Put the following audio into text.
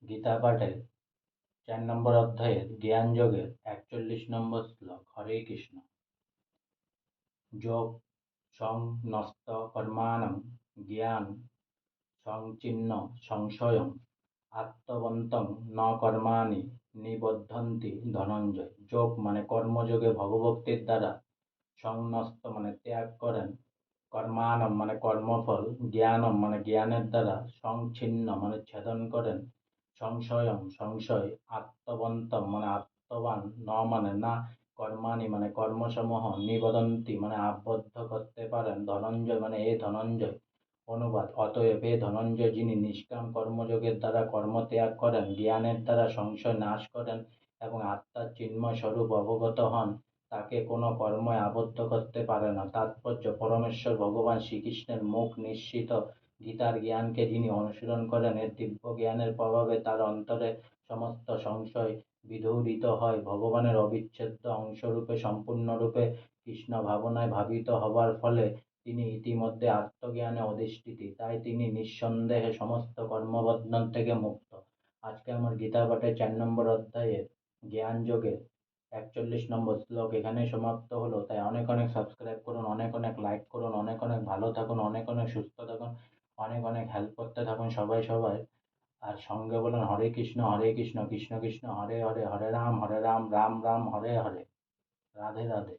গীতা পাঠের 4 নম্বর অধ্যায়ের জ্ঞান যোগের 41 নম্বর শ্লোক। হরে কৃষ্ণ। যোগ সংন্যস্ত কর্মাণং জ্ঞান সংচিন্ন সংশয়ং আত্মবন্তং ন কর্মাণি নিবধ্যন্তি ধনঞ্জয়। যোগ মানে কর্মযোগে ভগবক্তির দ্বারা, সংন্যস্ত মানে ত্যাগ করেন, কর্মাণম মানে কর্মফল, জ্ঞানম মানে জ্ঞানের দ্বারা, সংচ্ছিন্ন মানে ছেদন করেন, সংশয়ম সংশয়, আত্মবন্তম মানে আত্মবান, ন মানে না, কর্মাণি মানে কর্মসমূহ, নিবদন্তি মানে আবদ্ধ করতে পারেন, ধনঞ্জয় মানে এ ধনঞ্জয়। অনুবাদ: অতএব এ ধনঞ্জয়, যিনি নিষ্কাম কর্মযোগের দ্বারা কর্মত্যাগ করেন, জ্ঞানের দ্বারা সংশয় নাশ করেন এবং আত্মার চিন্ময় স্বরূপ অবগত হন, তাকে কোনো কর্মই আবদ্ধ করতে পারে না। তাৎপর্য: পরমেশ্বর ভগবান শ্রীকৃষ্ণের মুখ নিঃসৃত গীতার জ্ঞানকে যিনি অনুশীলন করেন, এর দিব্য জ্ঞানের প্রভাবে তার অন্তরে সমস্ত সংশয় বিদূরিত হয়। ভগবানের অবিচ্ছেদ্য অংশরূপে সম্পূর্ণরূপে কৃষ্ণ ভাবনায় ভাবিত হবার ফলে তিনি ইতিমধ্যে আত্মজ্ঞানে অধিষ্ঠিত, তাই তিনি নিঃসন্দেহে সমস্ত কর্মবন্ধন থেকে মুক্ত। আজকে আমার গীতা পাঠের 4 নম্বর অধ্যায়ে জ্ঞান যোগে 41 নম্বর শ্লোক এখানেই সমাপ্ত হলো। তাই অনেক অনেক সাবস্ক্রাইব করুন, অনেক অনেক লাইক করুন, অনেক অনেক ভালো থাকুন, অনেক অনেক সুস্থ থাকুন, অনেক অনেক হেল্প করতে থাকুন সবাই সবাই। আর সঙ্গে বলুন হরে কৃষ্ণ কৃষ্ণ কৃষ্ণ হরে হরে, হরে রাম রাম রাম হরে হরে। রাধে রাধে।